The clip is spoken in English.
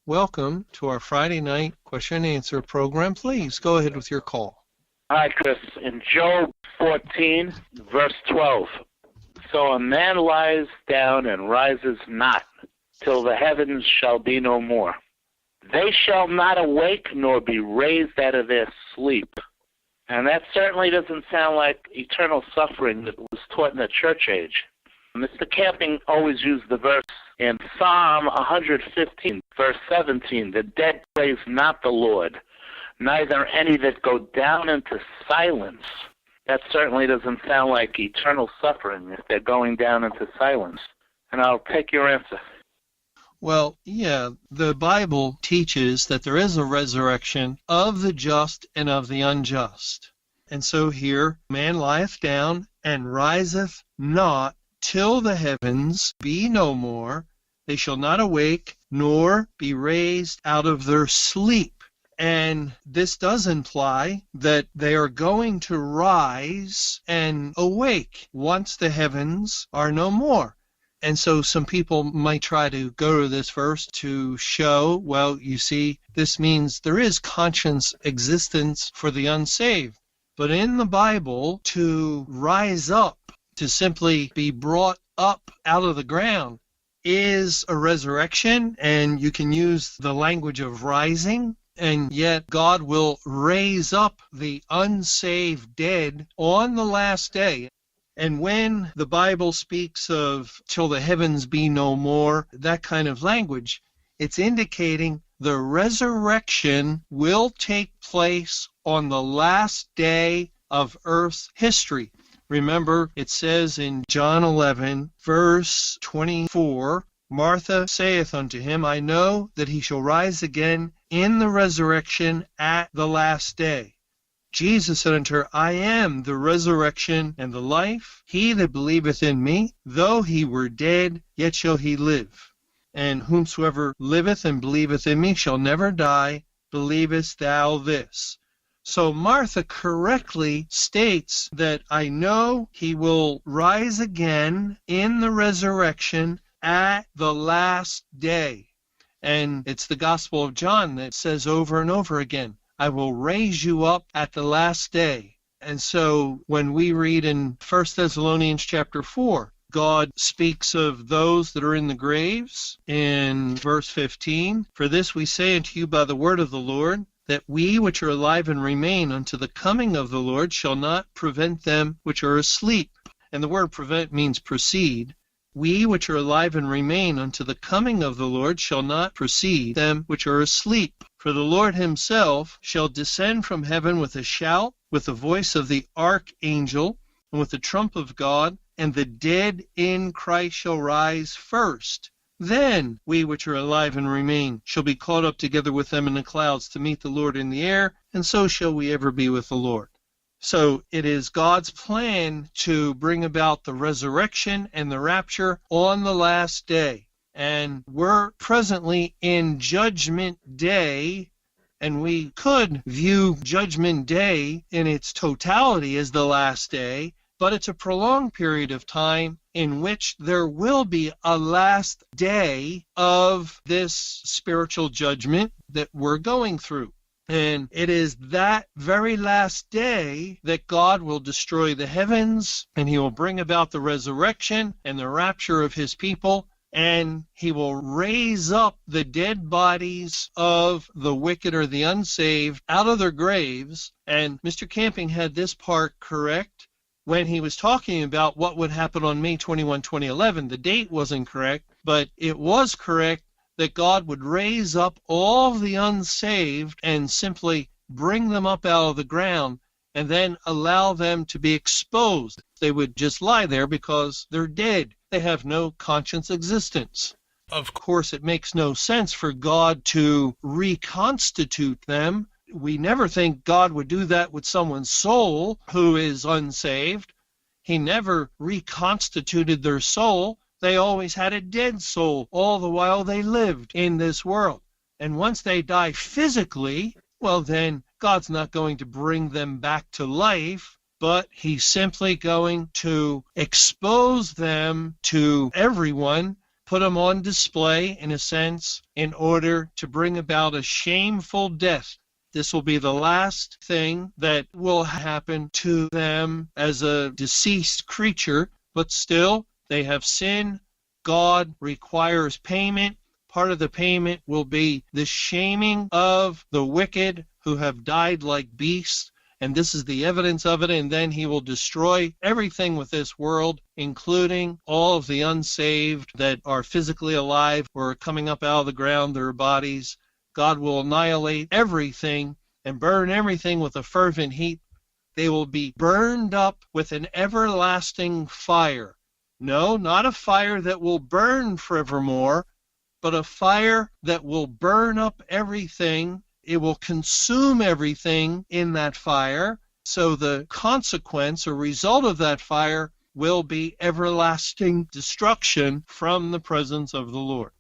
Welcome to our Friday night question and answer program. Please go ahead with your call. Hi, Chris. In Job 14, verse 12, so a man lies down and rises not, till the heavens shall be no more. They shall not awake nor be raised out of their sleep. And that certainly doesn't sound like eternal suffering that was taught in the church age. Mr. Camping always used the verse in Psalm 115, verse 17, the dead praise not the Lord, neither any that go down into silence. That certainly doesn't sound like eternal suffering if they're going down into silence. And I'll take your answer. Well, yeah, the Bible teaches that there is a resurrection of the just and of the unjust. And so here, man lieth down and riseth not till the heavens be no more. They shall not awake nor be raised out of their sleep. And this does imply that they are going to rise and awake once the heavens are no more. And so some people might try to go to this verse to show, well, you see, this means there is conscious existence for the unsaved. But in the Bible, to rise up, to simply be brought up out of the ground, is a resurrection, and you can use the language of rising, and yet God will raise up the unsaved dead on the last day. And when the Bible speaks of till the heavens be no more, that kind of language, it's indicating the resurrection will take place on the last day of Earth's history. Remember, it says in John 11, verse 24, Martha saith unto him, I know that he shall rise again in the resurrection at the last day. Jesus said unto her, I am the resurrection and the life. He that believeth in me, though he were dead, yet shall he live. And whomsoever liveth and believeth in me shall never die. Believest thou this? So Martha correctly states that I know he will rise again in the resurrection at the last day. And it's the Gospel of John that says over and over again, I will raise you up at the last day. And so when we read in 1 Thessalonians chapter 4, God speaks of those that are in the graves in verse 15. For this we say unto you by the word of the Lord, that we which are alive and remain unto the coming of the Lord shall not prevent them which are asleep. And the word prevent means precede. We which are alive and remain unto the coming of the Lord shall not precede them which are asleep. For the Lord himself shall descend from heaven with a shout, with the voice of the archangel, and with the trump of God, and the dead in Christ shall rise first. Then we which are alive and remain shall be caught up together with them in the clouds to meet the Lord in the air, and so shall we ever be with the Lord. So it is God's plan to bring about the resurrection and the rapture on the last day. And we're presently in Judgment Day, and we could view Judgment Day in its totality as the last day, but it's a prolonged period of time in which there will be a last day of this spiritual judgment that we're going through. And it is that very last day that God will destroy the heavens, and he will bring about the resurrection and the rapture of his people, and he will raise up the dead bodies of the wicked or the unsaved out of their graves. And Mr. Camping had this part correct when he was talking about what would happen on May 21, 2011. The date wasn't correct, but it was correct that God would raise up all the unsaved and simply bring them up out of the ground and then allow them to be exposed. They would just lie there because they're dead. They have no conscious existence. Of course, it makes no sense for God to reconstitute them. We never think God would do that with someone's soul who is unsaved. He never reconstituted their soul. They always had a dead soul all the while they lived in this world. And once they die physically, well then, God's not going to bring them back to life, but he's simply going to expose them to everyone, put them on display, in a sense, in order to bring about a shameful death. This will be the last thing that will happen to them as a deceased creature, but still, they have sinned. God requires payment. Part of the payment will be the shaming of the wicked who have died like beasts, and this is the evidence of it, and then he will destroy everything with this world, including all of the unsaved that are physically alive or are coming up out of the ground, their bodies. God will annihilate everything and burn everything with a fervent heat. They will be burned up with an everlasting fire. No, not a fire that will burn forevermore, but a fire that will burn up everything. It will consume everything in that fire. So the consequence or result of that fire will be everlasting destruction from the presence of the Lord.